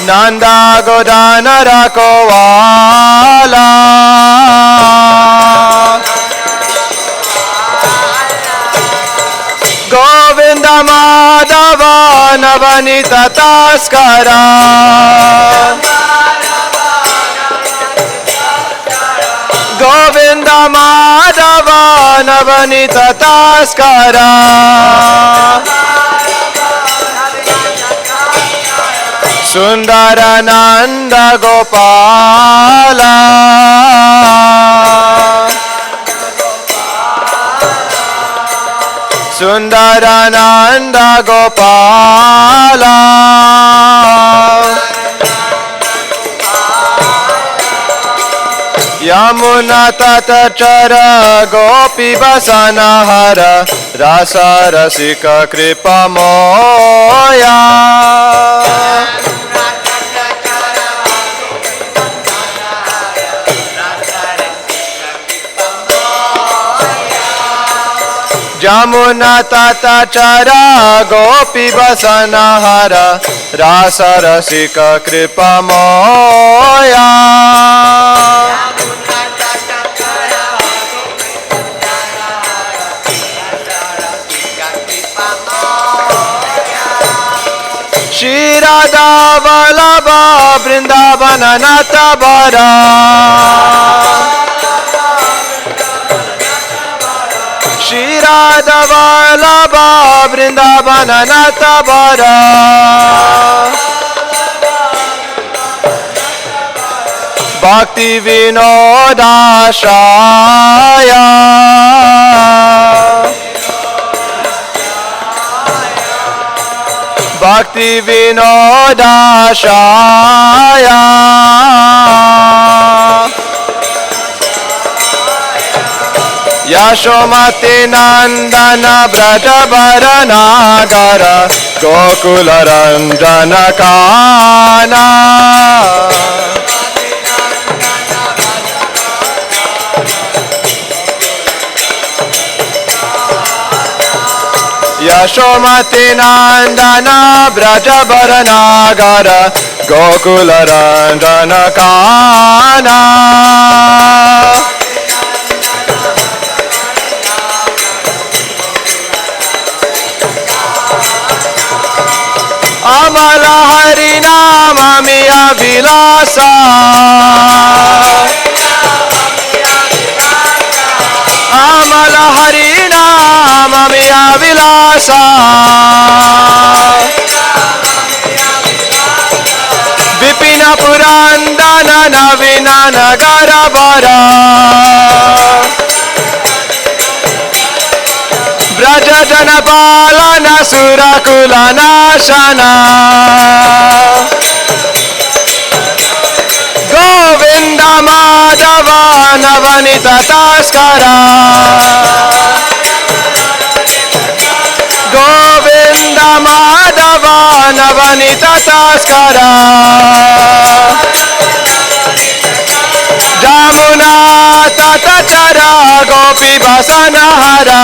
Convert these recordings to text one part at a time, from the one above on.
Nanda Godana Rakovala Govinda Madhava Navanita Taskara Govinda Madhava Navanita Taskara Sundarananda Gopala Sundarananda Gopala Yamuna Tatachara Gopi Vasanahara Rasa Rasika Kripa Moya Jamuna Tatachara Gopi Vasanahara Rasa Rasika Kripa Moya Shri Radha Vallabha Vrindavana Natabara Shri Radha Vallabha Vrindavana Natabara Bhakti Vinodashaya Bhakti Vinodashaya Yashomati Nandana Brajabaranagara Gokula Ranjana Kana Yashomati Nandana Brajabaranagara Gokula Ranjana Kana Amala Harinama Miya Vilasa Amala Harinama Miya Vilasa Vipina Purandana Navina Nagarabara Braja Janapalana Surakula Nashana Govinda Madhava Navanita Taskara Govinda Madhava Navanita Taskara Jamuna Tatachara Gopi Vasanahara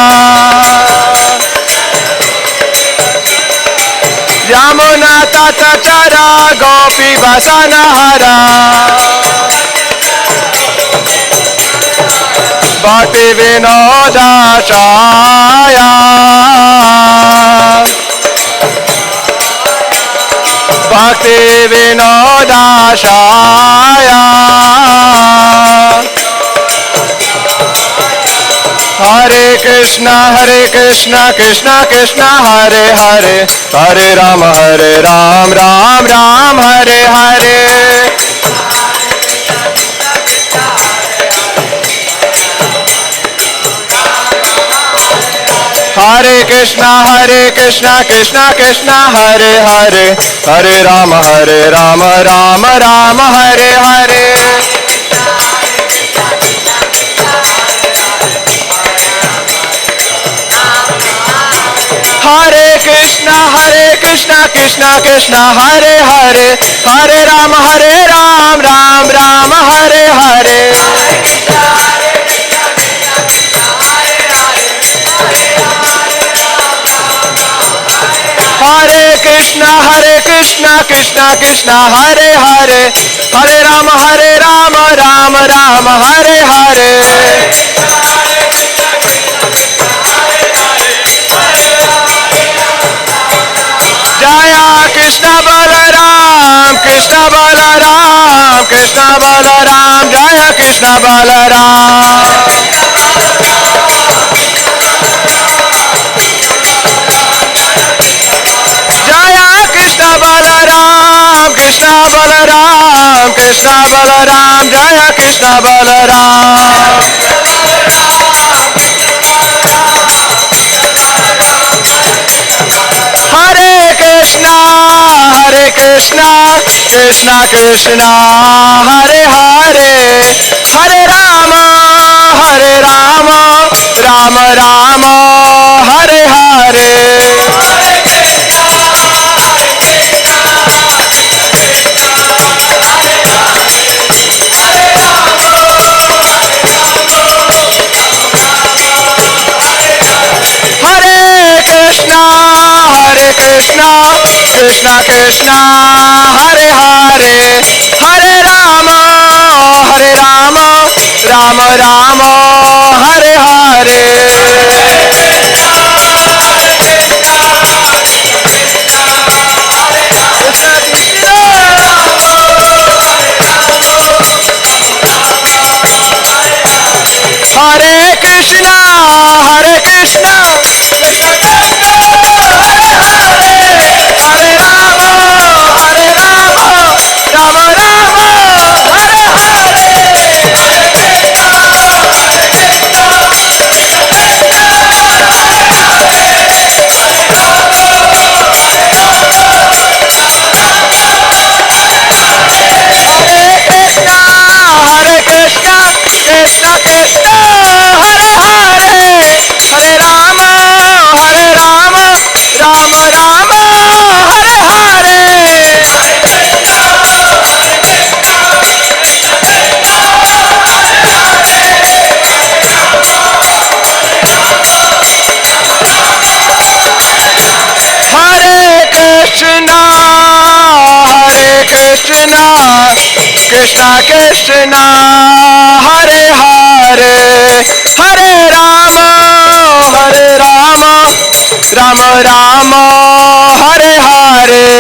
Yamuna Tatachara Gopi Vasanahara Bhakti Vinodashaya Bhakti Vinodashaya Hare Krishna Krishna Krishna Hare Hare Hare Ram Ram Ram Hare Hare Hare Krishna Krishna Krishna Hare Hare Hare Ram Ram Ram Hare Hare Hare Krishna Krishna Krishna Hare Hare Hare Ram Ram Ram Hare Hare Hare Krishna Krishna Krishna Krishna Hare Hare Hare Rama Rama Rama Hare Hare Jaya Krishna Balaram Krishna Balaram Krishna Balaram Jaya Krishna Balaram Jaya Krishna Balaram Krishna Balaram Krishna Balaram Jaya Krishna Balaram Hare Krishna Krishna Krishna Hare Hare Hare Rama Rama Rama Hare Hare Krishna Krishna Hare Hare Hare Rama Rama Rama Hare Hare Hare Krishna Hare Rama Rama Rama Hare Hare Krishna Krishna Hare Hare Hare Rama Rama Rama Hare Hare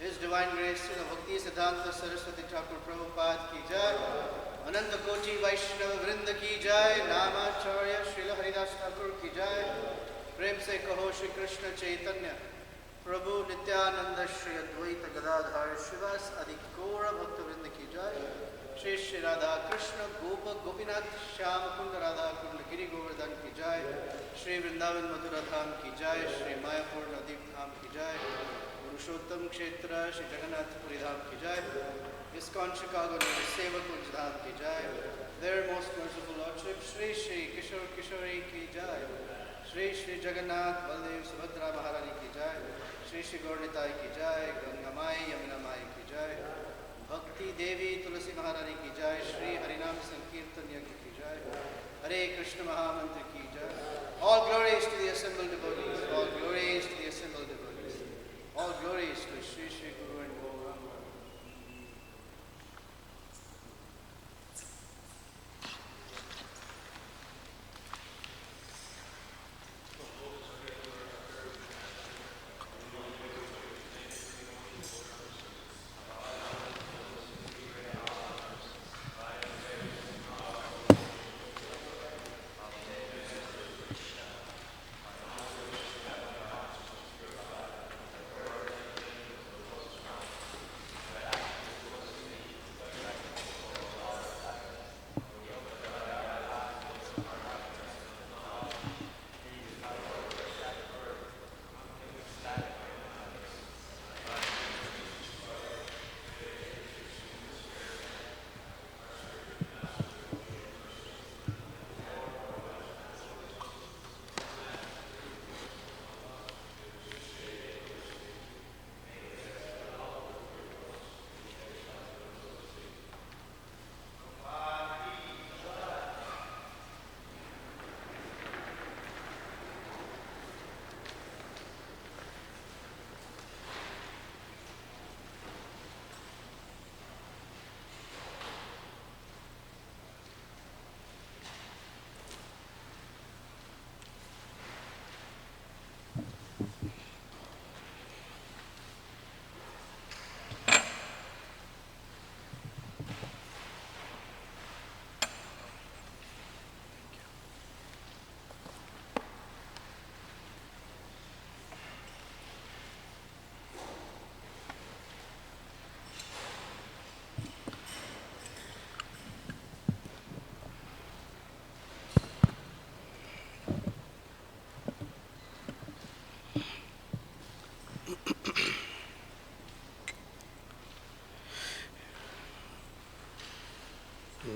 His Divine Grace Srila Bhakti Siddhanta Saraswati Thakur Prabhupada ki jai, Ananta Koti Vaishnava Vrinda ki jai, Namacharya Srila Haridas Thakur ki jai, Prem se kaho Shri Krishna Chaitanya, Prabhu Nityananda Shri Advaita Gadadhar Shivas Adi Gaura Bhakta Vrinda ki jai, Shri Shri Radha Krishna Gopa Gopinath Shyam Kunda Radha Kunda Giri Govardhan ki jai, Shri Vrindavan Madhura Dham ki jai, Shri Mayapur Nadeep Dham ki jai, पुरुषोत्तम क्षेत्र श्री जगन्नाथ पुरी धाम की जय Iskcon Chicago Seva Kunj Dham ki jai Their most merciful Lordship Shri Shri Kishore Kishori ki jai Shri Shri Jagannath Baldev Subhadra Maharani ki jai Shri Shri Gaurnitai ki jai Gangamai Yamuna Mai ki jai Bhakti Devi Tulasi Maharani ki jai Shri Harinam Sankirtan Yajna ki jai Hare Krishna Mahamantra ki jai All glories to the assembled devotees All glories to the assembled devotees All glories to Shri Shri Guru and Gauranga.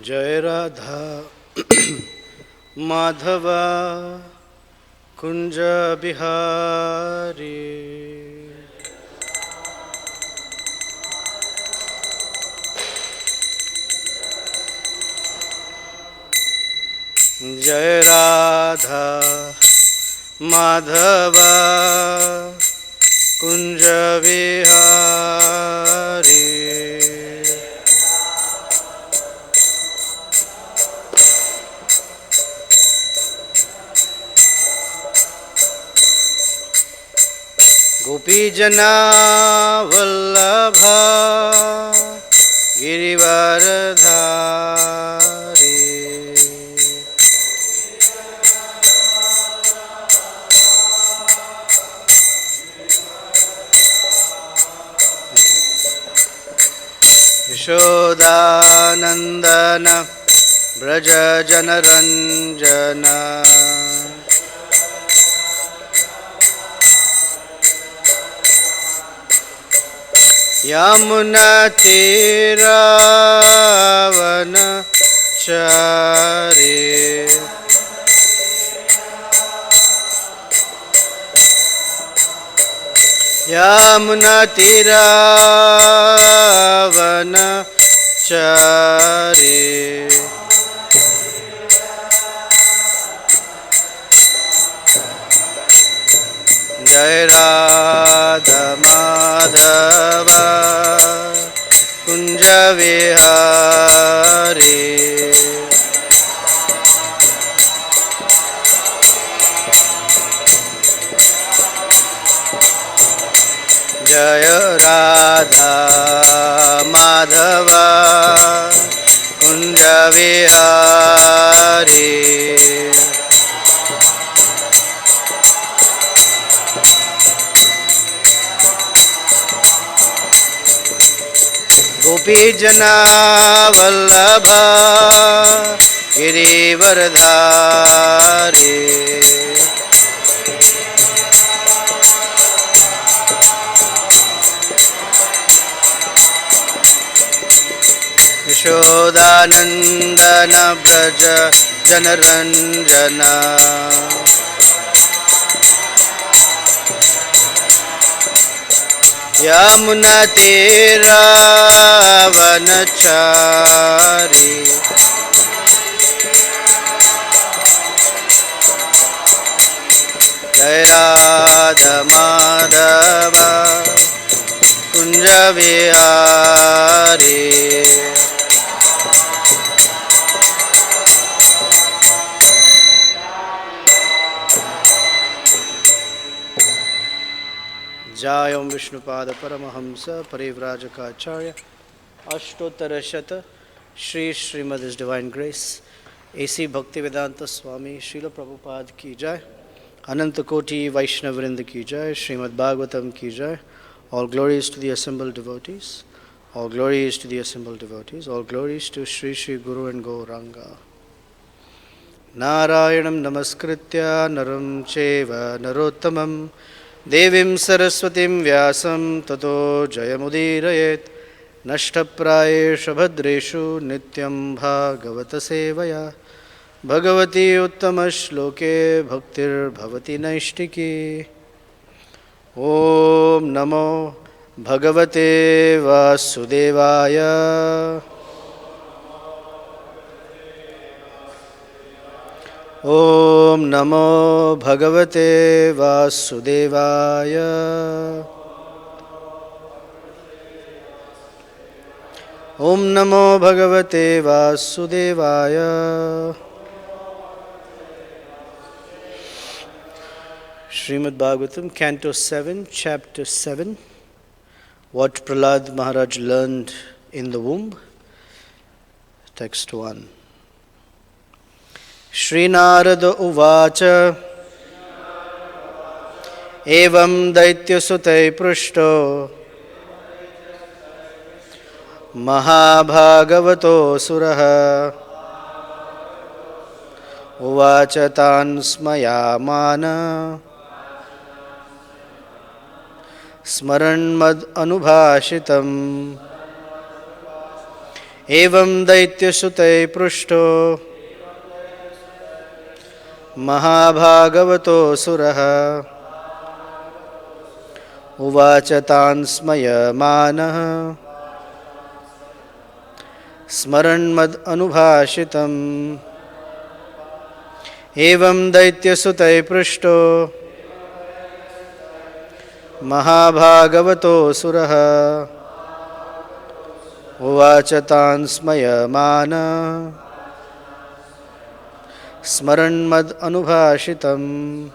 जय राधा माधवा कुंज बिहारी जय राधा माधवा कुंज बिहारी गोपी जना वल्लभा गिरिवरधारी यशोदानंदन ब्रज जनरंजन यमुना तीरावन चारे यमुना तीरावन चारे जय राधा माधवा कुंज विहारी जय राधा माधवा कुंज विहारी गोपी जना वल्लभा गिरिवरधारी यशोदानंदन ब्रज जनरंजन यमुना तीरावन चारी जय राधा माधवा कुंज विहारी जय ओम विष्णुपाद परमहंस परिव्राजकाचार्य अष्टोत्तर शत Shri Srimad divine grace A C Bhaktivedanta Swami Srila Prabhupada की जय अनंत कोटि वैष्णव वृंद की जय श्रीमद् भागवतम की जय all glories to the assembled devotees all glories to the assembled devotees all glories to Sri Sri Guru and Gauranga Narayanam namaskritya naram cheva narottamam देवीं सरस्वतीं व्यासं ततो जयमुदीरयेत् नष्टप्रायेषु भद्रेषु नित्यं भागवत सेवया भगवती उत्तमश्लोके भक्तिर्भवति नैष्टिकी ॐ नमो भगवते वासुदेवाय ॐ नमो भगवते वासुदेवाय ॐ नमो भगवते वासुदेवाय Srimad Bhagavatam, Canto 7, Chapter 7, What Prahlad Maharaj learned in the womb, Text 1. Shri Narada Uvacha Evam Daitya Sute Prushto Mahabhagavato Suraha Uvacha Tan Smayamana Smaran Mad Anubhashitam Evam Daityasute Prushto Mahabhagavato Suraha Uvacha Tan Smaya Manah Smaran Mad Anubhashitam Evam Daityasute Prushto Mahabhagavato Suraha Uvacha Tan Smaya Manah Smaran Mad Anubhashitam.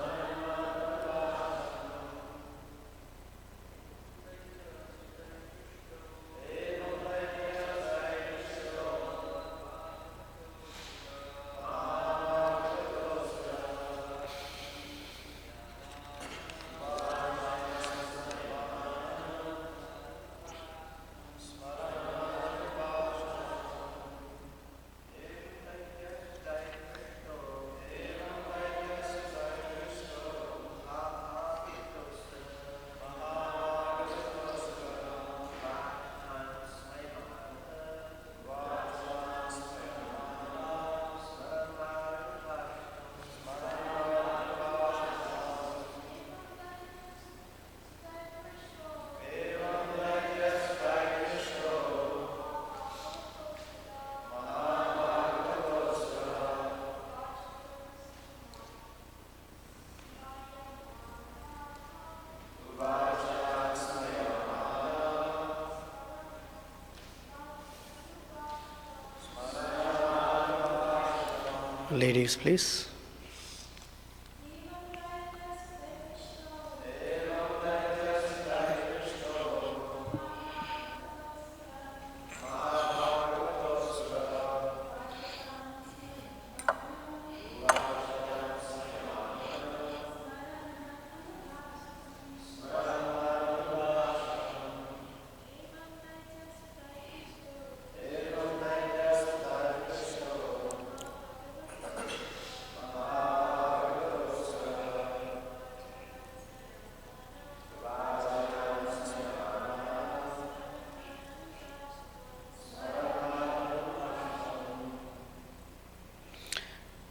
Ladies, please.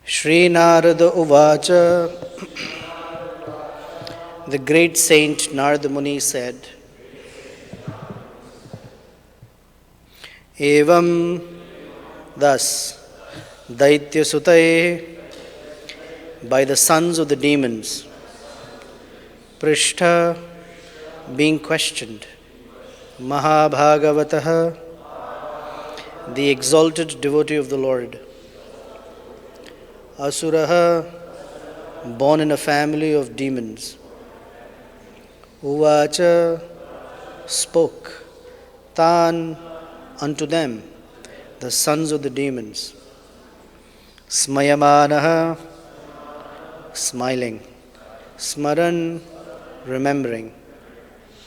Shri Narada Uvacha. The great saint Narada Muni said, Evam, thus, Daitya Sutaye, by the sons of the demons, Prishtha, being questioned, Mahabhagavataha, the exalted devotee of the Lord, Asuraha, born in a family of demons, Uvacha, spoke, Tan, unto them, the sons of the demons, Smayamanaha, smiling, Smaran, remembering,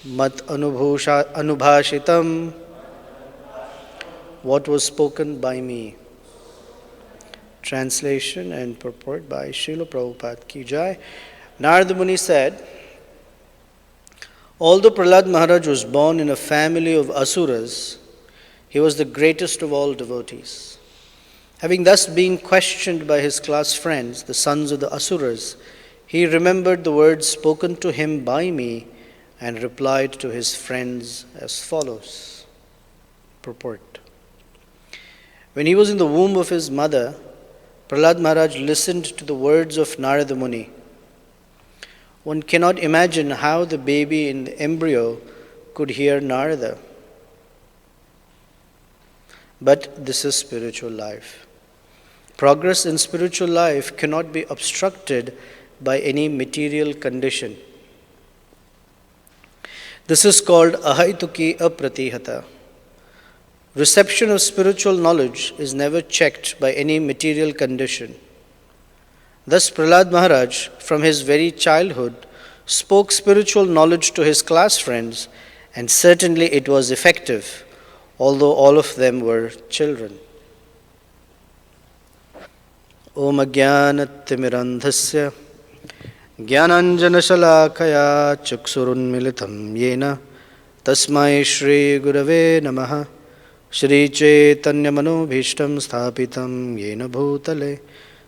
Mat Anubhashitam, what was spoken by me. Translation and purport by Srila Prabhupada Ki Jai. Narada Muni said, although Prahlad Maharaj was born in a family of asuras, he was the greatest of all devotees. Having thus been questioned by his class friends, the sons of the asuras, he remembered the words spoken to him by me and replied to his friends as follows. Purport. When he was in the womb of his mother, Prahlad Maharaj listened to the words of Narada Muni. One cannot imagine how the baby in the embryo could hear Narada. But this is spiritual life. Progress in spiritual life cannot be obstructed by any material condition. This is called ahaituki apratihata. Reception of spiritual knowledge is never checked by any material condition. Thus Prahlad Maharaj, from his very childhood, spoke spiritual knowledge to his class friends, and certainly it was effective, although all of them were children. Om Ajnanatirmirandhasya Jnananjanashalakaya Chaksurunmilitam Yena Tasmai Shri Gurave Namaha Shri Chaitanya Manobhishtam Sthapitam Yena Bhutale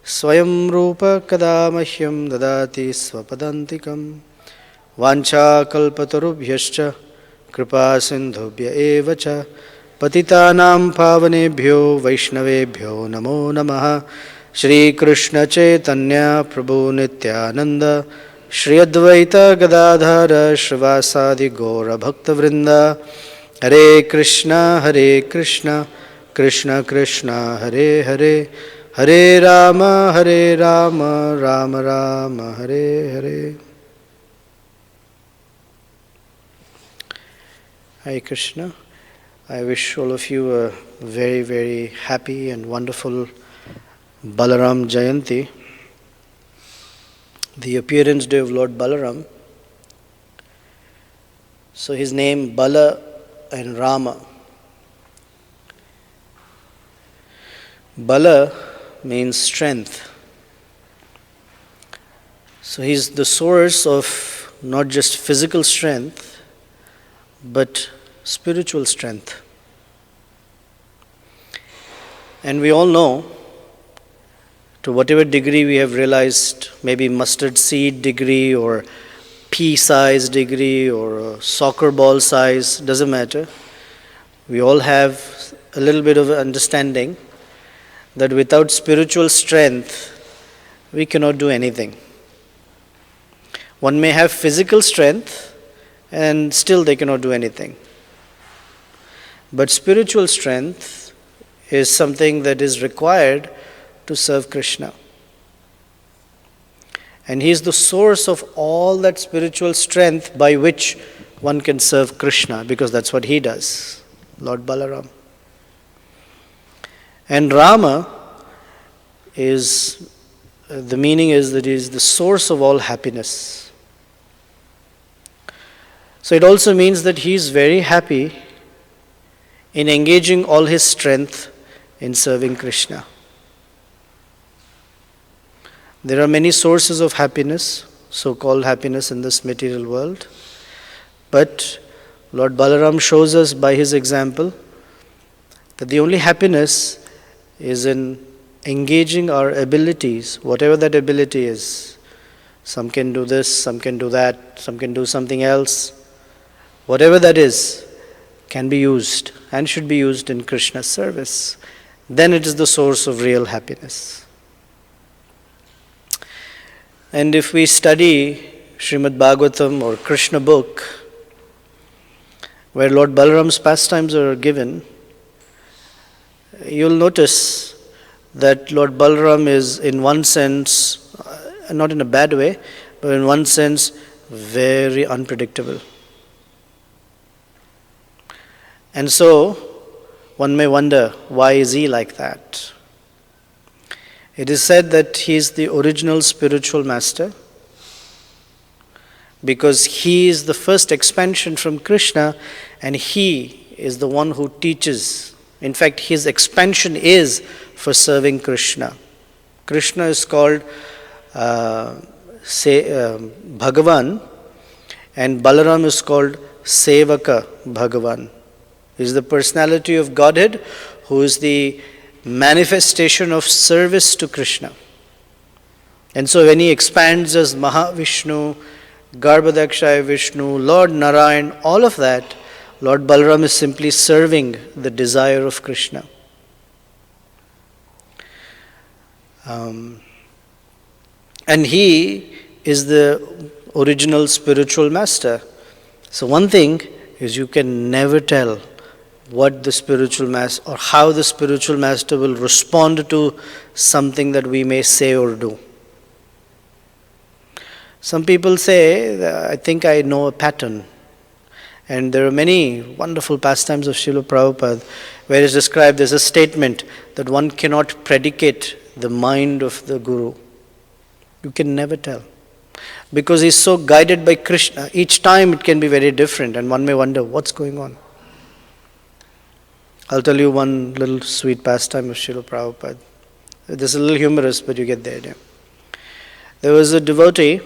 Swayam Rupa Kadamahyam Dadati Swapadantikam Vancha Kalpatarubhyascha Kripa Sindhubhya Evacha Patitanam Pavanebhyo Vaishnavebhyo Namo Namaha Shri Krishna Chaitanya Prabhu Nityananda Shri Advaita Gadadhara Shrivasadi Gaura Bhakta Vrinda Hare Krishna Krishna Krishna Hare Hare Hare Rama Rama Rama Hare Hare. Hare Krishna. I wish all of you a very, very happy and wonderful Balaram Jayanti, the appearance day of Lord Balaram. So his name Bala and Rama. Bala means strength. So he's the source of not just physical strength, but spiritual strength. And we all know, to whatever degree we have realized, maybe mustard seed degree or pea-size degree or a soccer ball size, doesn't matter. We all have a little bit of understanding that without spiritual strength, we cannot do anything. One may have physical strength and still they cannot do anything. But spiritual strength is something that is required to serve Krishna. And he is the source of all that spiritual strength by which one can serve Krishna, because that's what he does, Lord Balaram. And Rama is, the meaning is that he is the source of all happiness. So it also means that he is very happy in engaging all his strength in serving Krishna. There are many sources of happiness, so-called happiness in this material world. But Lord Balaram shows us by his example that the only happiness is in engaging our abilities, whatever that ability is. Some can do this, some can do that, some can do something else. Whatever that is can be used and should be used in Krishna's service. Then it is the source of real happiness. And if we study Srimad Bhagavatam or Krishna book, where Lord Balaram's pastimes are given, you'll notice that Lord Balaram is in one sense, not in a bad way, but in one sense, very unpredictable. And so, one may wonder, why is he like that? It is said that he is the original spiritual master because he is the first expansion from Krishna and he is the one who teaches. In fact, his expansion is for serving Krishna. Krishna is called Bhagavan and Balaram is called Sevaka Bhagavan. He is the personality of Godhead who is the manifestation of service to Krishna. And so when he expands as Mahavishnu, Garbhodakshaya Vishnu, Lord Narayan, all of that, Lord Balaram is simply serving the desire of Krishna. And he is the original spiritual master. So one thing is you can never tell what the spiritual master or how the spiritual master will respond to something that we may say or do. Some people say, I think I know a pattern. And there are many wonderful pastimes of Srila Prabhupada where it is described as a statement that one cannot predicate the mind of the Guru. You can never tell. Because he is so guided by Krishna. Each time it can be very different and one may wonder what's going on. I'll tell you one little sweet pastime of Srila Prabhupada. This is a little humorous, but you get the idea. There was a devotee,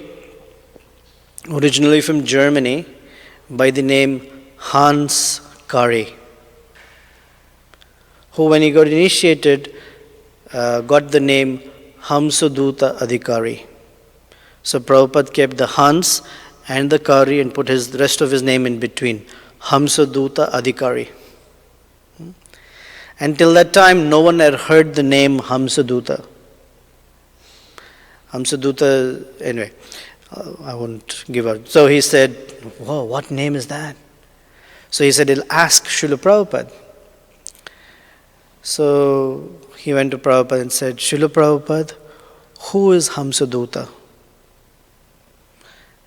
originally from Germany, by the name Hans Kari. who when he got initiated, got the name Hamsaduta Adhikari. So Prabhupada kept the Hans and the Kari and put the rest of his name in between. Hamsaduta Adhikari. Until that time, no one had heard the name Hamsaduta. Hamsaduta, anyway, I won't give out. So he said, whoa, what name is that? So he said, he'll ask Srila Prabhupada. So he went to Prabhupada and said, Srila Prabhupada, who is Hamsaduta?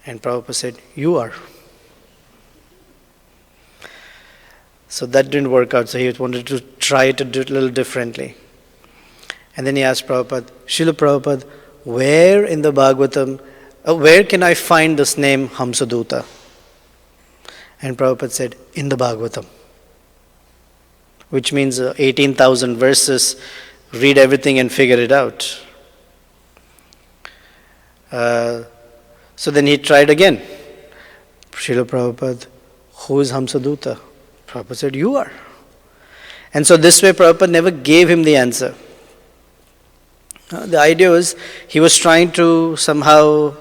And Prabhupada said, you are. So that didn't work out, so he wanted to try it a little differently. And then he asked Prabhupada, Srila Prabhupada, where in the Bhagavatam, where can I find this name Hamsaduta? And Prabhupada said, in the Bhagavatam. Which means 18,000 verses, read everything and figure it out. So then he tried again. Srila Prabhupada, who is Hamsaduta? Prabhupada said, you are. And so this way Prabhupada never gave him the answer. The idea was, he was trying to somehow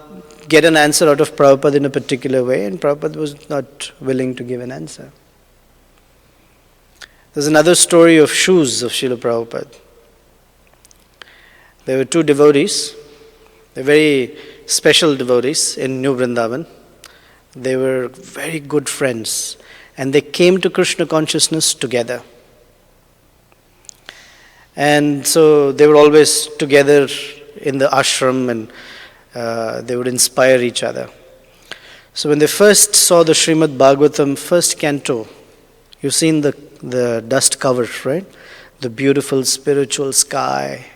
get an answer out of Prabhupada in a particular way, and Prabhupada was not willing to give an answer. There's another story of shoes of Srila Prabhupada. There were two devotees, they're very special devotees in New Vrindavan. They were very good friends, and they came to Krishna consciousness together. And so they were always together in the ashram, and they would inspire each other. So when they first saw the Srimad Bhagavatam first canto, you've seen the dust cover, right? The beautiful spiritual sky.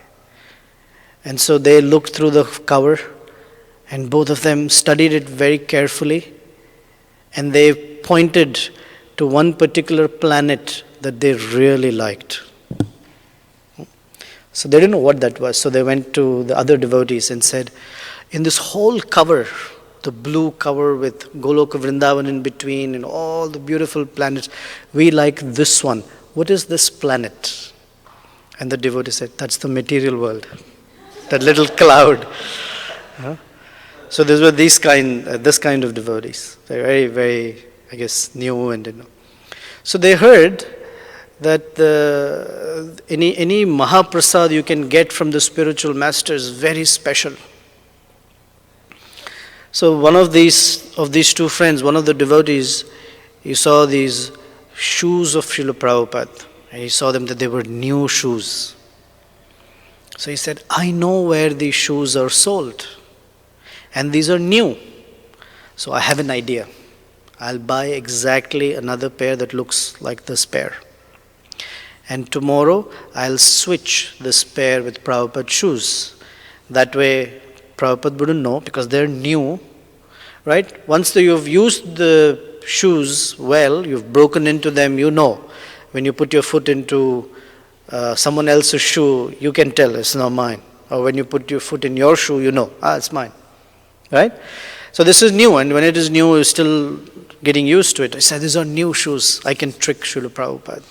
And so they looked through the cover, and both of them studied it very carefully, and they pointed to one particular planet that they really liked. So they didn't know what that was. So they went to the other devotees and said, in this whole cover, the blue cover with Goloka Vrindavan in between and all the beautiful planets, we like this one. What is this planet? And the devotee said, that's the material world. That little cloud. So these were this kind of devotees. They're very, very, I guess, new and So they heard that any Mahaprasad you can get from the spiritual master is very special. So one of these two friends, one of the devotees, he saw these shoes of Srila Prabhupada, and he saw them that they were new shoes. So he said, I know where these shoes are sold, and these are new. So I have an idea. I'll buy exactly another pair that looks like this pair. And tomorrow, I'll switch this pair with Prabhupada's shoes. That way, Prabhupada wouldn't know because they're new, right? Once you've used the shoes well, you've broken into them, you know. When you put your foot into someone else's shoe, you can tell it's not mine. Or when you put your foot in your shoe, you know, it's mine, right? So this is new, and when it is new, you're still getting used to it. I said, these are new shoes. I can trick Srila Prabhupada.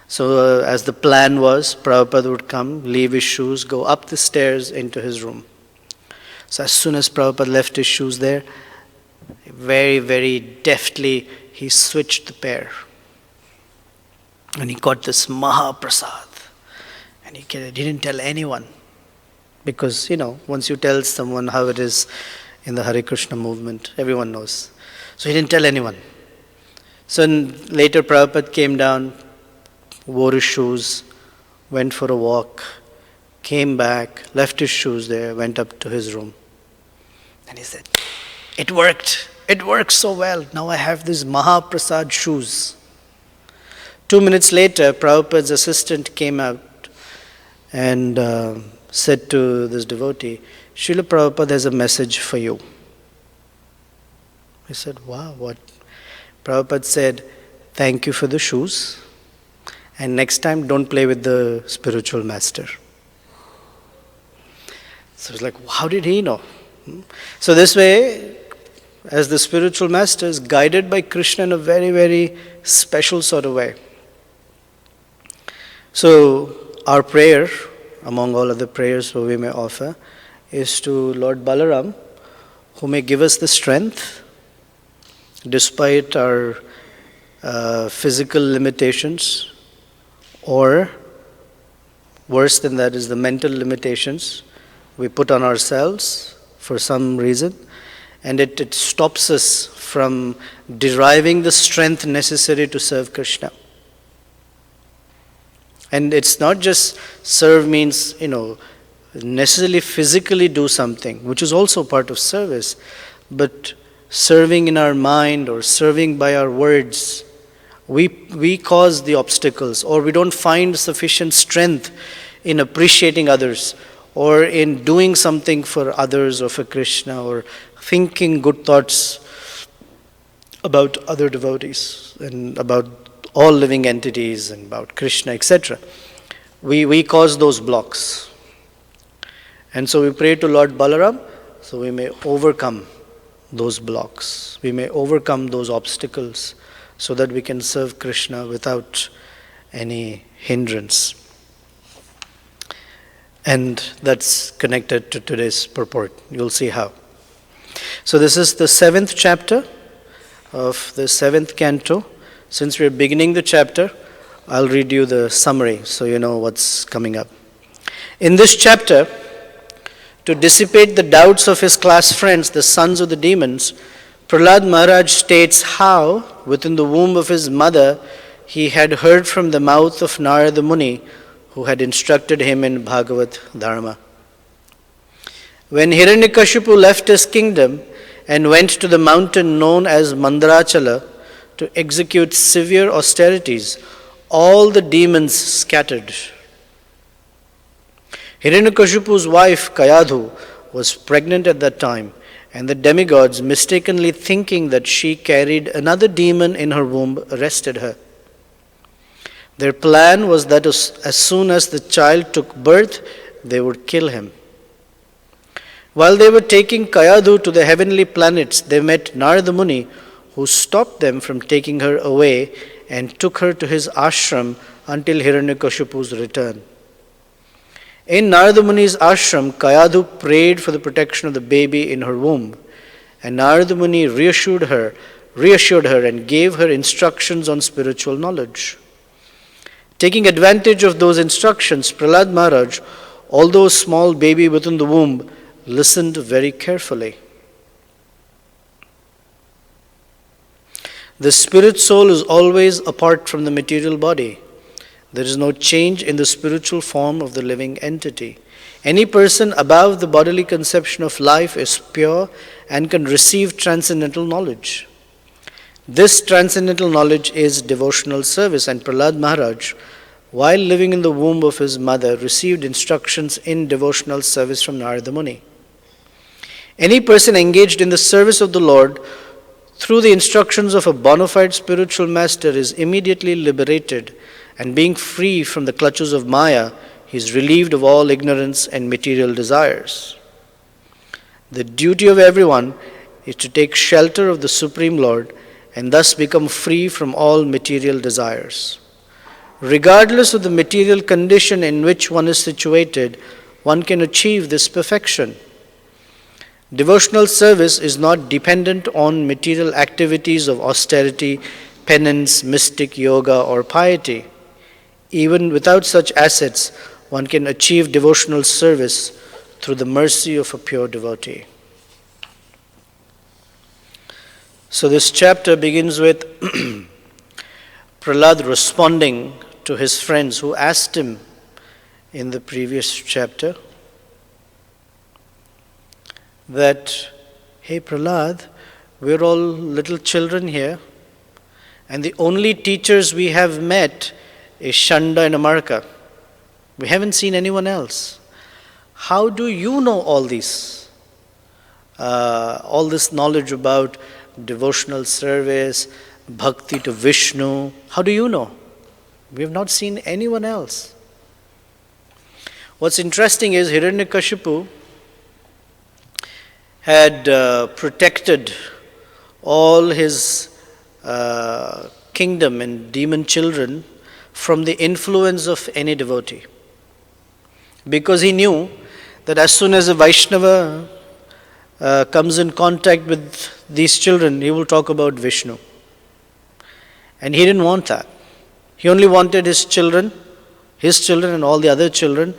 So as the plan was, Prabhupada would come, leave his shoes, go up the stairs into his room. So as soon as Prabhupada left his shoes there, very, very deftly, he switched the pair. And he got this Mahaprasad. And he didn't tell anyone. Because, once you tell someone how it is in the Hare Krishna movement, everyone knows. So he didn't tell anyone. So later Prabhupada came down, wore his shoes, went for a walk, came back, left his shoes there, went up to his room. And he said, it worked. It worked so well. Now I have these Mahaprasad shoes. 2 minutes later, Prabhupada's assistant came out and said to this devotee, Srila Prabhupada has a message for you. He said, wow, what? Prabhupada said, thank you for the shoes. And next time, don't play with the spiritual master. So it's like, how did he know? So this way, as the spiritual master is guided by Krishna in a very, very special sort of way. So our prayer, among all other prayers we may offer, is to Lord Balaram, who may give us the strength, despite our physical limitations, or worse than that is the mental limitations we put on ourselves for some reason, and it stops us from deriving the strength necessary to serve Krishna. And it's not just serve means, necessarily physically do something, which is also part of service, but serving in our mind or serving by our words, we cause the obstacles, or we don't find sufficient strength in appreciating others, or in doing something for others or for Krishna, or thinking good thoughts about other devotees and about all living entities and about Krishna, etc. We cause those blocks. And so we pray to Lord Balaram, so we may overcome those blocks. We may overcome those obstacles so that we can serve Krishna without any hindrance. And that's connected to today's purport. You'll see how. So this is the 7th chapter of the 7th canto. Since we're beginning the chapter, I'll read you the summary so you know what's coming up. In this chapter, to dissipate the doubts of his class friends, the sons of the demons, Prahlad Maharaj states how, within the womb of his mother, he had heard from the mouth of Narada Muni, who had instructed him in Bhagavat Dharma. When Hiranyakashipu left his kingdom and went to the mountain known as Mandarachala to execute severe austerities, all the demons scattered. Hiranyakashipu's wife Kayadhu was pregnant at that time, and the demigods, mistakenly thinking that she carried another demon in her womb, arrested her. Their plan was that as soon as the child took birth, they would kill him. While they were taking Kayadhu to the heavenly planets, they met Narada Muni, who stopped them from taking her away and took her to his ashram until Hiranyakashipu's return. In Narada Muni's ashram, Kayadhu prayed for the protection of the baby in her womb, and Narada Muni reassured her and gave her instructions on spiritual knowledge. Taking advantage of those instructions, Prahlad Maharaj, although a small baby within the womb, listened very carefully. The spirit soul is always apart from the material body. There is no change in the spiritual form of the living entity. Any person above the bodily conception of life is pure and can receive transcendental knowledge. This transcendental knowledge is devotional service, and Prahlad Maharaj, while living in the womb of his mother, received instructions in devotional service from Narada Muni. Any person engaged in the service of the Lord through the instructions of a bona fide spiritual master is immediately liberated, and being free from the clutches of Maya, he is relieved of all ignorance and material desires. The duty of everyone is to take shelter of the Supreme Lord and thus become free from all material desires. Regardless of the material condition in which one is situated, one can achieve this perfection. Devotional service is not dependent on material activities of austerity, penance, mystic yoga, or piety. Even without such assets, one can achieve devotional service through the mercy of a pure devotee. So this chapter begins with Prahlad responding to his friends who asked him in the previous chapter that, hey Prahlad, we're all little children here, and the only teachers we have met is Shanda and Amarka. We haven't seen anyone else. How do you know all this? All this knowledge about devotional service, bhakti to Vishnu. How do you know? We have not seen anyone else. What's interesting is Hiranyakashipu had protected all his kingdom and demon children from the influence of any devotee. Because he knew that as soon as a Vaishnava comes in contact with these children, he will talk about Vishnu. And he didn't want that. He only wanted his children and all the other children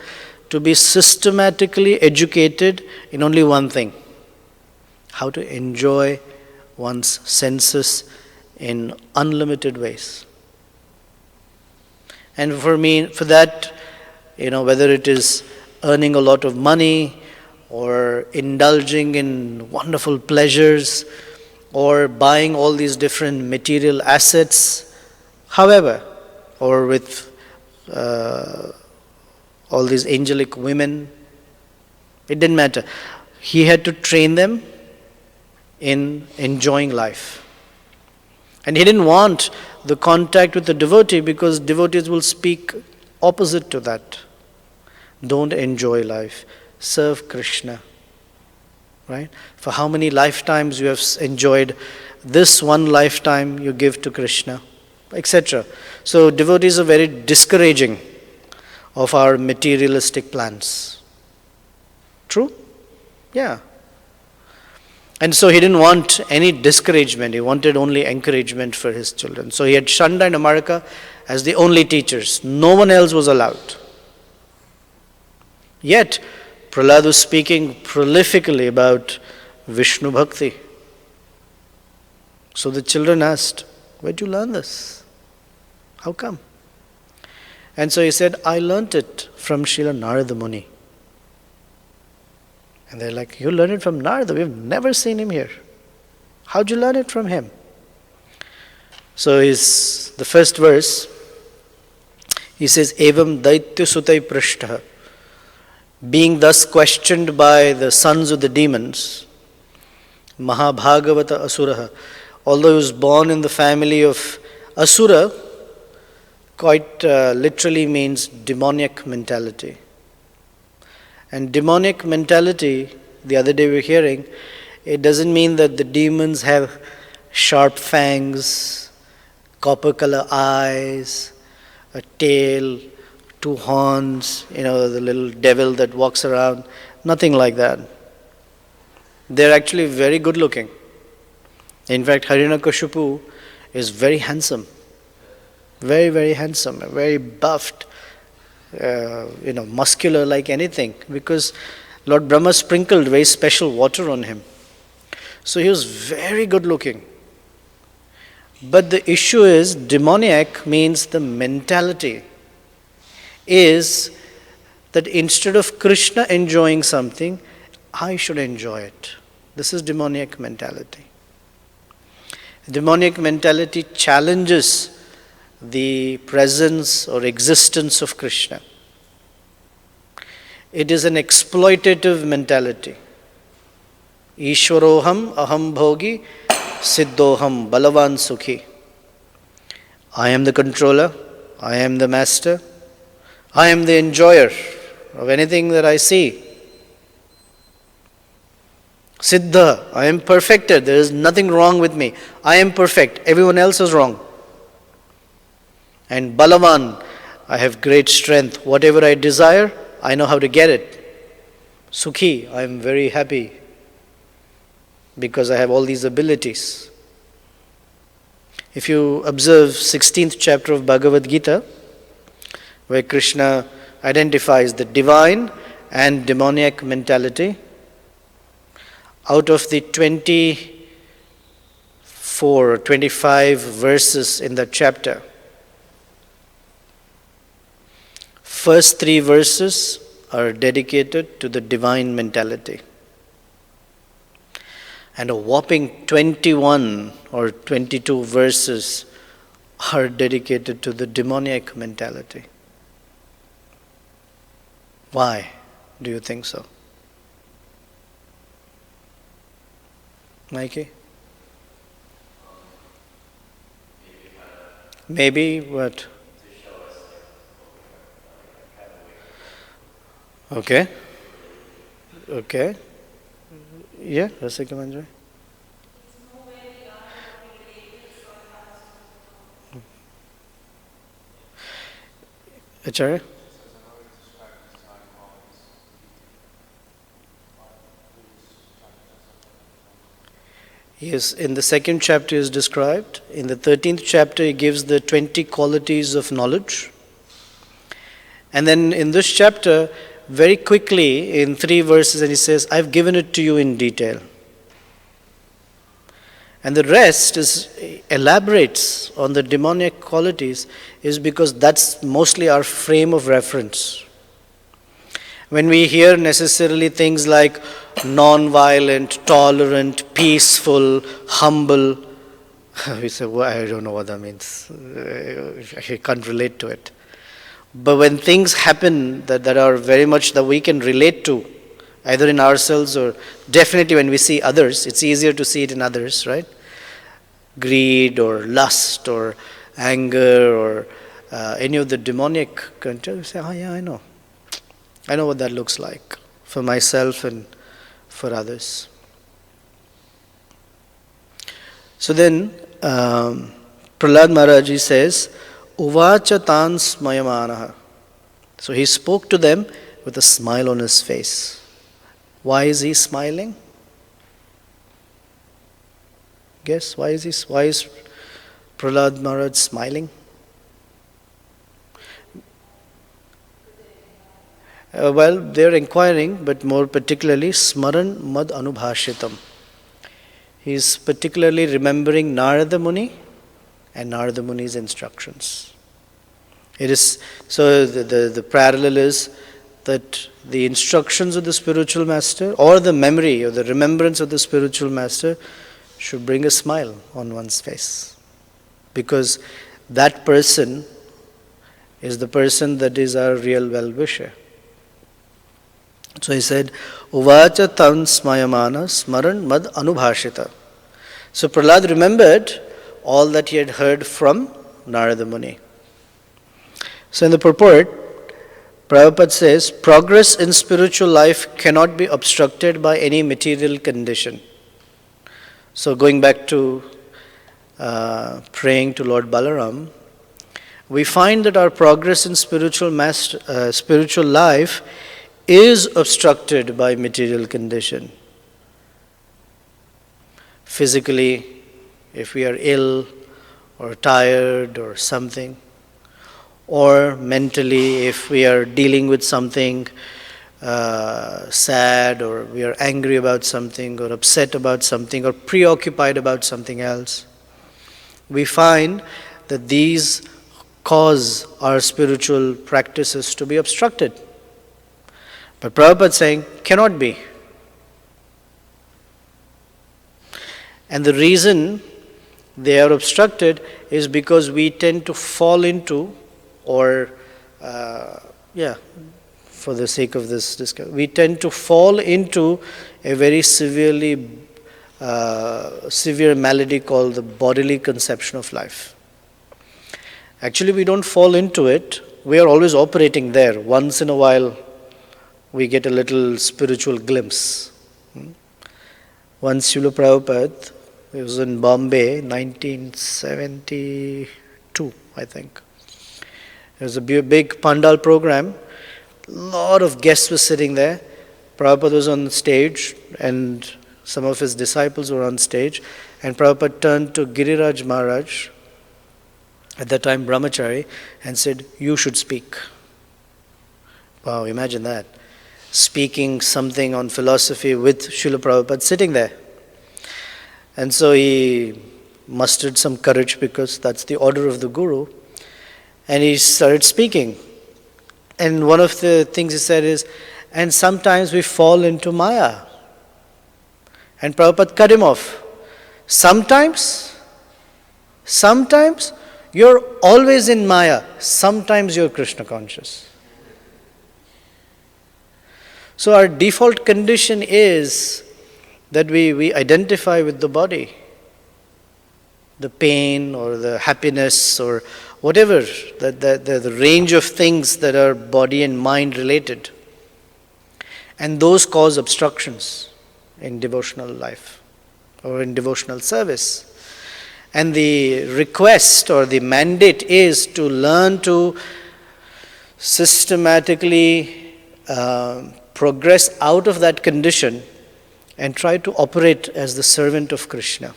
to be systematically educated in only one thing: how to enjoy one's senses in unlimited ways. And for that, whether it is earning a lot of money or indulging in wonderful pleasures or buying all these different material assets, however, or with all these angelic women, it didn't matter. He had to train them in enjoying life. And he didn't want the contact with the devotee, because devotees will speak opposite to that. Don't enjoy life. Serve Krishna. Right? For how many lifetimes you have enjoyed this one lifetime you give to Krishna, etc. So devotees are very discouraging of our materialistic plans. True? Yeah. And so he didn't want any discouragement. He wanted only encouragement for his children. So he had Shanda and Amarika as the only teachers. No one else was allowed. Yet, Prahlad was speaking prolifically about Vishnu Bhakti. So the children asked, "Where did you learn this? How come?" And so he said, "I learnt it from Srila Narada Muni." And they're like, "You learned it from Narada? We've never seen him here. How'd you learn it from him?" So the first verse, he says, "Evam daitya sutai prashtha." Being thus questioned by the sons of the demons, Mahabhagavata Asuraha, although he was born in the family of Asura, quite literally means demoniac mentality. And demonic mentality, the other day we were hearing, it doesn't mean that the demons have sharp fangs, copper color eyes, a tail, two horns, the little devil that walks around. Nothing like that. They're actually very good looking. In fact, Hiranyakashipu is very handsome. Very, very handsome, very buffed, muscular like anything, because Lord Brahma sprinkled very special water on him. So he was very good looking. But the issue is, demoniac means the mentality is that instead of Krishna enjoying something, I should enjoy it. This is demoniac mentality. Demoniac mentality challenges the presence or existence of Krishna. It is an exploitative mentality. Ishwaroham aham bhogi siddhoham balavan sukhi. I am the controller, I am the master, I am the enjoyer of anything that I see. Siddha, I am perfected, there is nothing wrong with me. I am perfect, everyone else is wrong. And Balavan, I have great strength. Whatever I desire, I know how to get it. Sukhi, I am very happy because I have all these abilities. If you observe 16th chapter of Bhagavad Gita, where Krishna identifies the divine and demoniac mentality, out of the 24 or 25 verses in that chapter, first 3 verses are dedicated to the divine mentality. And a whopping 21 or 22 verses are dedicated to the demoniac mentality. Why do you think so? Mikey? Maybe what? Okay. Okay. Yeah, Rasika Manjari. Acharya? Yes, in the second chapter is described. In the 13th chapter, he gives the 20 qualities of knowledge. And then in this chapter, very quickly, in 3 verses, and he says, I've given it to you in detail. And the rest elaborates on the demonic qualities is because that's mostly our frame of reference. When we hear necessarily things like non-violent, tolerant, peaceful, humble, we say, well, I don't know what that means. I can't relate to it. But when things happen that are very much that we can relate to, either in ourselves or definitely when we see others, it's easier to see it in others, right? Greed or lust or anger or any of the demonic content, we say, oh yeah, I know. I know what that looks like for myself and for others. So then, Prahlad Maharaj says, Uvacha tan smayamanaha. So he spoke to them with a smile on his face. Why is he smiling? Guess, why is Prahlad Maharaj smiling? Well, they're inquiring, but more particularly, Smaran Mad Anubhashitam. He's particularly remembering Narada Muni and Narada Muni's instructions. It is so the parallel is that the instructions of the spiritual master or the memory or the remembrance of the spiritual master should bring a smile on one's face. Because that person is the person that is our real well-wisher. So he said, Uvacha tan smayamana smaran mad anubhashita. So Prahlad remembered all that he had heard from Narada Muni. So in the purport, Prabhupada says, progress in spiritual life cannot be obstructed by any material condition. So going back to praying to Lord Balaram, we find that our progress in spiritual life is obstructed by material condition. Physically, if we are ill or tired or something, or mentally, if we are dealing with something sad or we are angry about something or upset about something or preoccupied about something else, we find that these cause our spiritual practices to be obstructed. But Prabhupada is saying, cannot be. And the reason they are obstructed is because we tend to fall into, or for the sake of this discussion, we tend to fall into a very severe malady called the bodily conception of life. Actually, we don't fall into it. We are always operating there. Once in a while, we get a little spiritual glimpse. Once Srila Prabhupada, it was in Bombay, 1972, I think. There was a big Pandal program. A lot of guests were sitting there. Prabhupada was on stage and some of his disciples were on stage. And Prabhupada turned to Giriraj Maharaj, at that time Brahmachari, and said, you should speak. Wow, imagine that. Speaking something on philosophy with Srila Prabhupada sitting there. And so he mustered some courage because that's the order of the Guru. And he started speaking. And one of the things he said is, and sometimes we fall into Maya. And Prabhupada cut him off. Sometimes you're always in Maya. Sometimes you're Krishna conscious. So our default condition is that we identify with the body. The pain or the happiness or whatever, the range of things that are body and mind related. And those cause obstructions in devotional life or in devotional service. And the request or the mandate is to learn to systematically progress out of that condition and try to operate as the servant of Krishna.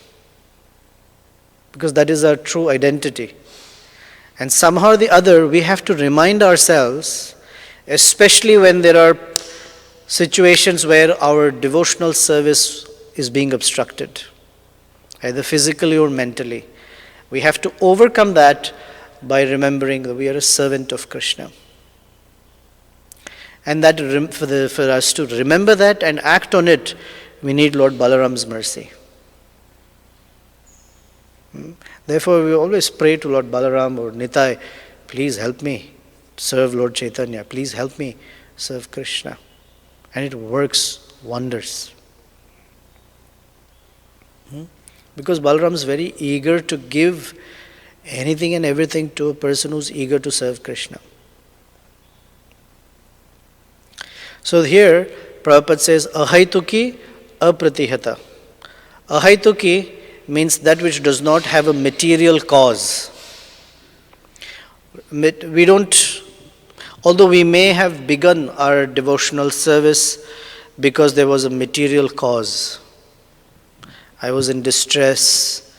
Because that is our true identity. And somehow or the other, we have to remind ourselves, especially when there are situations where our devotional service is being obstructed, either physically or mentally. We have to overcome that by remembering that we are a servant of Krishna. And that for us to remember that and act on it, we need Lord Balaram's mercy. Therefore, we always pray to Lord Balaram or Nitai, please help me serve Lord Chaitanya, please help me serve Krishna. And it works wonders. Because Balaram is very eager to give anything and everything to a person who's eager to serve Krishna. So here, Prabhupada says, ahaituki apratihata. Ahaituki means that which does not have a material cause. We don't, although we may have begun our devotional service because there was a material cause. I was in distress,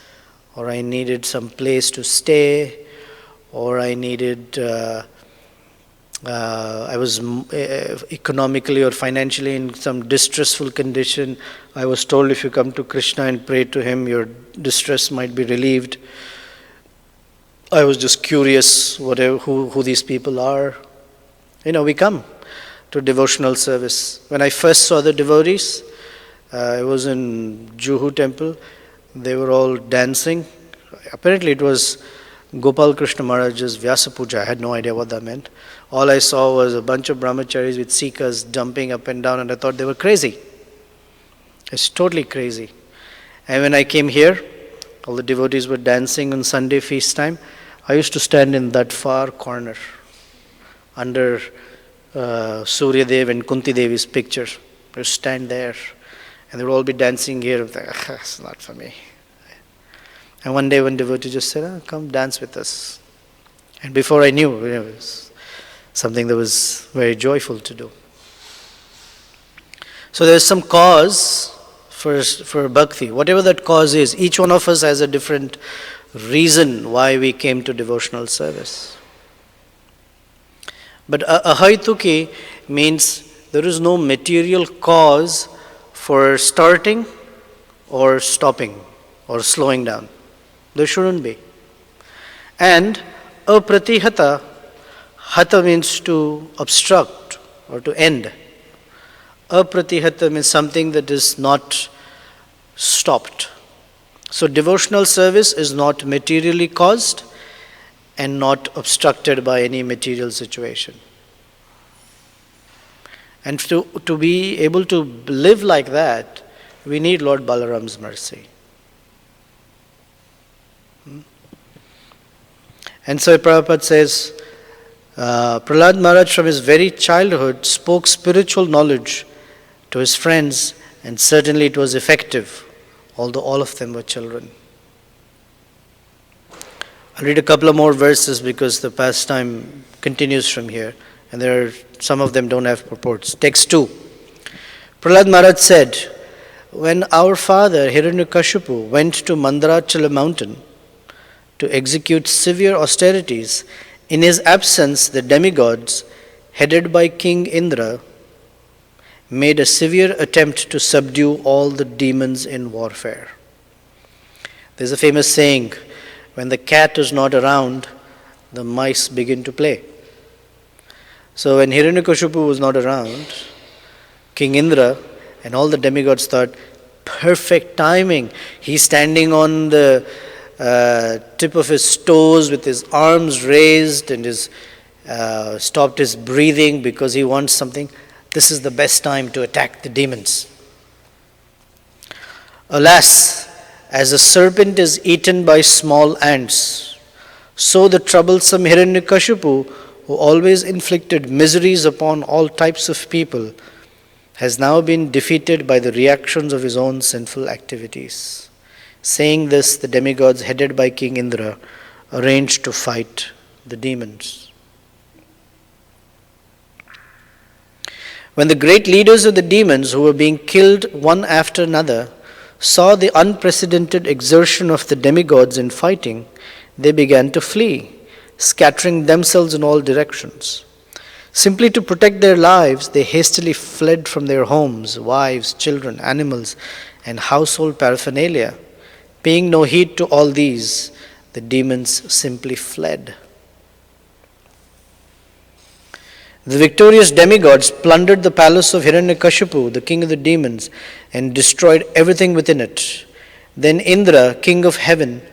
or I needed some place to stay, or I needed, I was economically or financially in some distressful condition. I was told if you come to Krishna and pray to him, your distress might be relieved. I was just curious who these people are. We come to devotional service. When I first saw the devotees, I was in Juhu temple. They were all dancing. Apparently it was Gopal Krishna Maharaj's Vyasa Puja. I had no idea what that meant. All I saw was a bunch of brahmacharis with sikas jumping up and down, and I thought they were crazy. It's totally crazy. And when I came here, all the devotees were dancing on Sunday feast time. I used to stand in that far corner under Surya Dev and Kunti Devi's picture. I would stand there, and they would all be dancing here. I'm like, it's not for me. And one day one devotee just said, come dance with us. And before I knew, it was something that was very joyful to do. So there's some cause for bhakti. Whatever that cause is, each one of us has a different reason why we came to devotional service. But ahaituki means there is no material cause for starting or stopping or slowing down. There shouldn't be. And apratihata, hata means to obstruct or to end. Apratihata means something that is not stopped. So devotional service is not materially caused and not obstructed by any material situation. And to be able to live like that, we need Lord Balaram's mercy. And so Prabhupada says, Prahlad Maharaj from his very childhood spoke spiritual knowledge to his friends, and certainly it was effective, although all of them were children. I'll read a couple of more verses because the pastime continues from here, and some of them don't have purports. Text 2. Prahlad Maharaj said, when our father Hiranyakashipu went to Mandarachala mountain to execute severe austerities, in his absence the demigods, headed by King Indra, made a severe attempt to subdue all the demons in warfare. There's a famous saying, when the cat is not around, the mice begin to play. So when Hiranyakashipu was not around, King Indra and all the demigods thought, perfect timing. He's standing on the tip of his toes with his arms raised and stopped his breathing because he wants something. This is the best time to attack the demons. Alas, as a serpent is eaten by small ants, so the troublesome Hiranyakashipu, who always inflicted miseries upon all types of people, has now been defeated by the reactions of his own sinful activities. Saying this, the demigods headed by King Indra arranged to fight the demons. When the great leaders of the demons, who were being killed one after another, saw the unprecedented exertion of the demigods in fighting, they began to flee, scattering themselves in all directions. Simply to protect their lives, they hastily fled from their homes, wives, children, animals, and household paraphernalia. Paying no heed to all these, the demons simply fled. The victorious demigods plundered the palace of Hiranyakashipu, the king of the demons, and destroyed everything within it. Then Indra, king of heaven,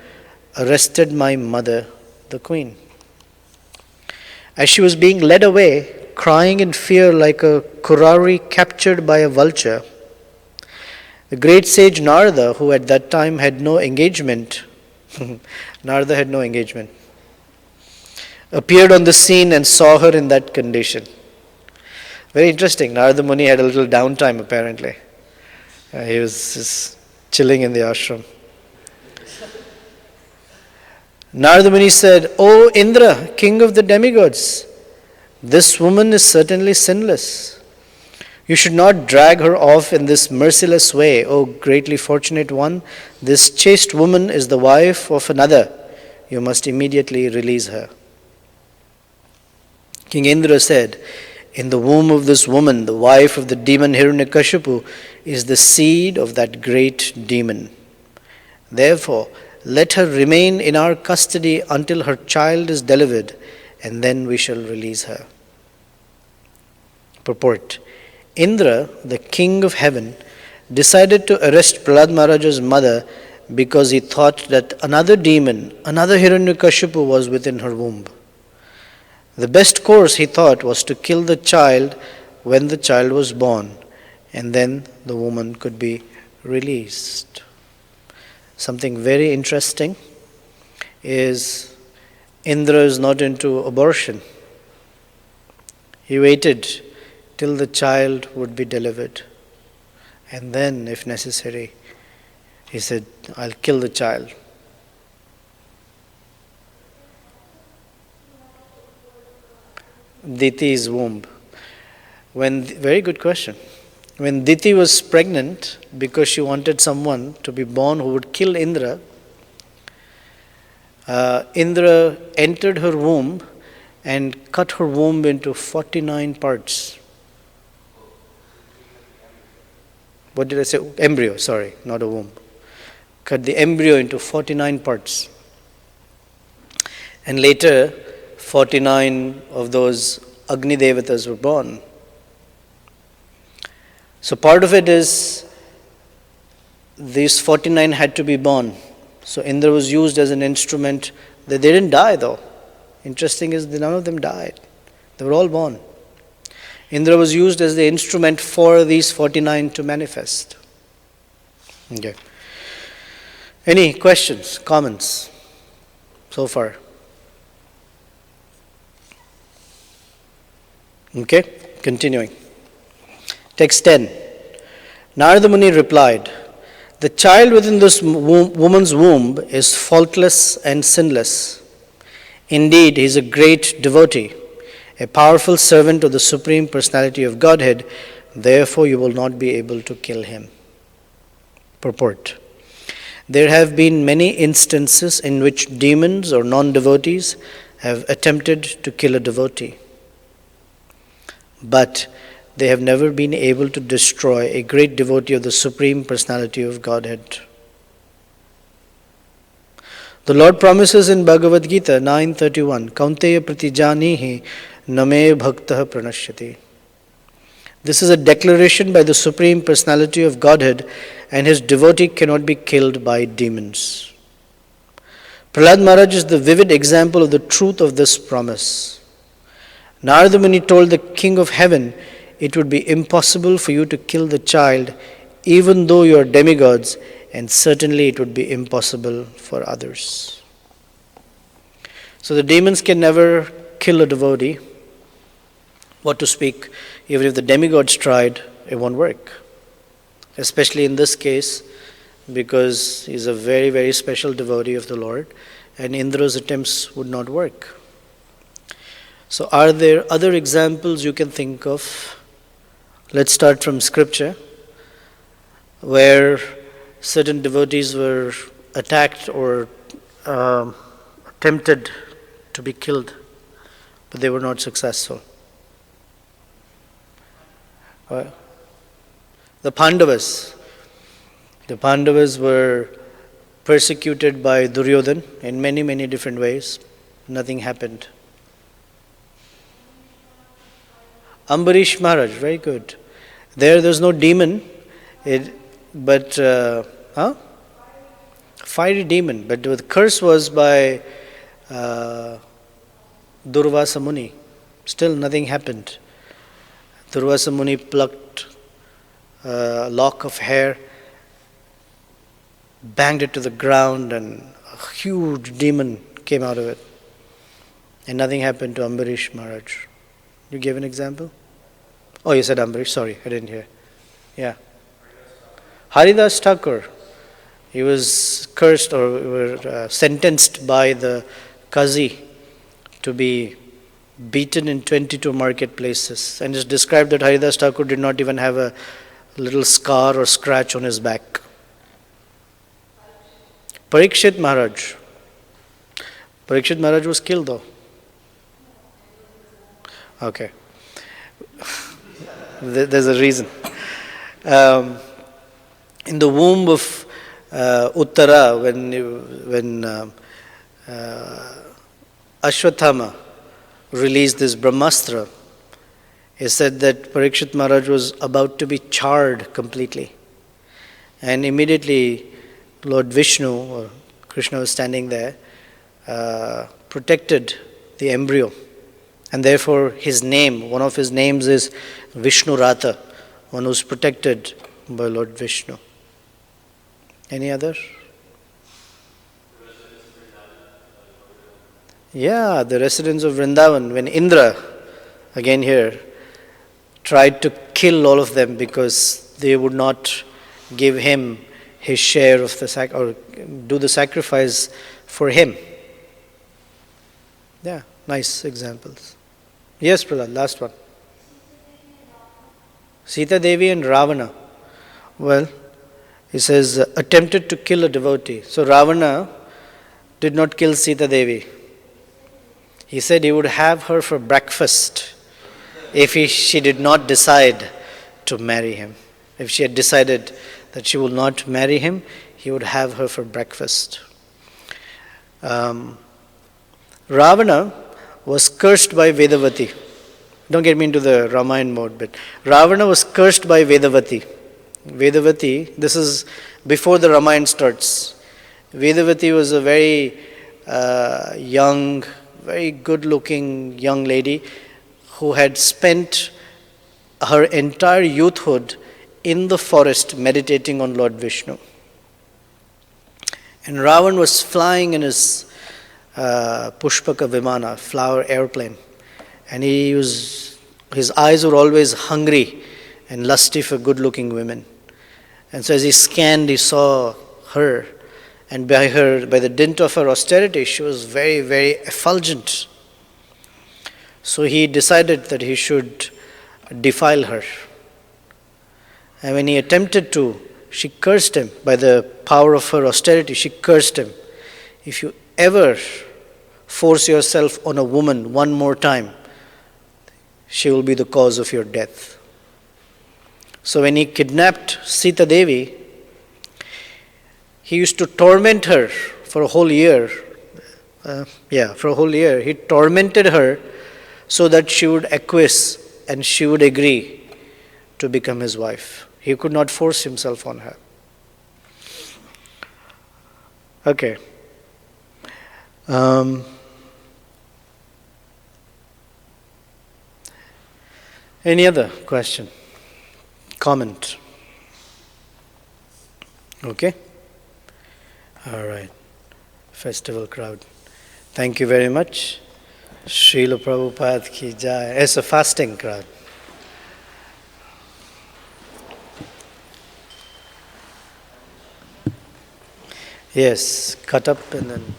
arrested my mother, the queen. As she was being led away, crying in fear like a kurari captured by a vulture, the great sage Narada, who at that time had no engagement, appeared on the scene and saw her in that condition. Very interesting. Narada Muni had a little downtime apparently. He was just chilling in the ashram. Narada Muni said, "O Indra, king of the demigods, this woman is certainly sinless. You should not drag her off in this merciless way, O greatly fortunate one. This chaste woman is the wife of another. You must immediately release her." King Indra said, "In the womb of this woman, the wife of the demon Hiranyakashipu, is the seed of that great demon. Therefore, let her remain in our custody until her child is delivered, and then we shall release her." Purport: Indra, the king of heaven, decided to arrest Prahlad Maharaja's mother because he thought that another demon, another Hiranyakashipu, was within her womb. The best course, he thought, was to kill the child when the child was born, and then the woman could be released. Something very interesting is Indra is not into abortion. He waited till the child would be delivered, and then, if necessary, he said, "I'll kill the child." Diti's womb. Very good question. When Diti was pregnant, because she wanted someone to be born who would kill Indra, Indra entered her womb and cut her womb into 49 parts. What did I say? Embryo, sorry, not a womb. Cut the embryo into 49 parts. And later, 49 of those Agni Devatas were born. So part of it is these 49 had to be born. So Indra was used as an instrument. They didn't die though. Interesting is that none of them died. They were all born. Indra was used as the instrument for these 49 to manifest. Okay. Any questions, comments so far? Okay, continuing. Text 10. Narada Muni replied, "The child within this woman's womb is faultless and sinless. Indeed, he is a great devotee, a powerful servant of the Supreme Personality of Godhead. Therefore, you will not be able to kill him." Purport. There have been many instances in which demons or non-devotees have attempted to kill a devotee, but they have never been able to destroy a great devotee of the Supreme Personality of Godhead. The Lord promises in Bhagavad Gita 9:31, "Kaunteya pratijanihi name bhaktah pranashyati." This is a declaration by the Supreme Personality of Godhead, and his devotee cannot be killed by demons. Prahlad Maharaj is the vivid example of the truth of this promise. Narada Muni told the king of heaven, "It would be impossible for you to kill the child, even though you are demigods, and certainly it would be impossible for others." So the demons can never kill a devotee. What to speak, even if the demigods tried, it won't work. Especially in this case, because he's a very, very special devotee of the Lord, and Indra's attempts would not work. So are there other examples you can think of Let's start from scripture, where certain devotees were attacked or attempted to be killed, but they were not successful. The Pandavas were persecuted by Duryodhan in many, many different ways. Nothing happened. Ambarish Maharaj, very good. There's no demon, but fiery demon. But the curse was by Durvasa Muni. Still nothing happened. Durvasa Muni plucked a lock of hair, banged it to the ground, and a huge demon came out of it. And nothing happened to Ambarish Maharaj. You gave an example? Oh, you said Ambarish. Sorry, I didn't hear. Yeah. Haridas Thakur. He was cursed or sentenced by the Qazi to be beaten in 22 marketplaces. And it's described that Haridas Thakur did not even have a little scar or scratch on his back. Parikshit Maharaj. Parikshit Maharaj was killed though. Okay. There's a reason. In the womb of Uttara, when Ashwathama released this Brahmastra, it said that Parikshit Maharaj was about to be charred completely. And immediately Lord Vishnu, or Krishna was standing there, protected the embryo. And therefore his name, one of his names is Vishnu Rata, one who's protected by Lord Vishnu. Any other? Yeah, the residents of Vrindavan, when Indra, again here, tried to kill all of them because they would not give him his share of the or do the sacrifice for him. Yeah, nice examples. Yes, Prahlad, last one. Sita Devi and Ravana. Well, he says, attempted to kill a devotee. So Ravana did not kill Sita Devi. He said he would have her for breakfast if she did not decide to marry him. If she had decided that she will not marry him, he would have her for breakfast. Ravana was cursed by Vedavati. Don't get me into the Ramayana mode, but Ravana was cursed by Vedavati. Vedavati, this is before the Ramayana starts. Vedavati was a very young, very good-looking young lady who had spent her entire youthhood in the forest meditating on Lord Vishnu. And Ravan was flying in his Pushpaka Vimana, flower airplane. And his eyes were always hungry and lusty for good-looking women. And so as he scanned, he saw her. And by the dint of her austerity, she was very, very effulgent. So he decided that he should defile her. And when he attempted to, she cursed him. By the power of her austerity, she cursed him. If you ever force yourself on a woman one more time, she will be the cause of your death. So when he kidnapped Sita Devi, he used to torment her for a whole year. For a whole year. He tormented her so that she would acquiesce and she would agree to become his wife. He could not force himself on her. Okay. Any other question? Comment? Okay? All right. Festival crowd. Thank you very much. Srila Prabhupada ki jai. It's a fasting crowd. Yes, cut up and then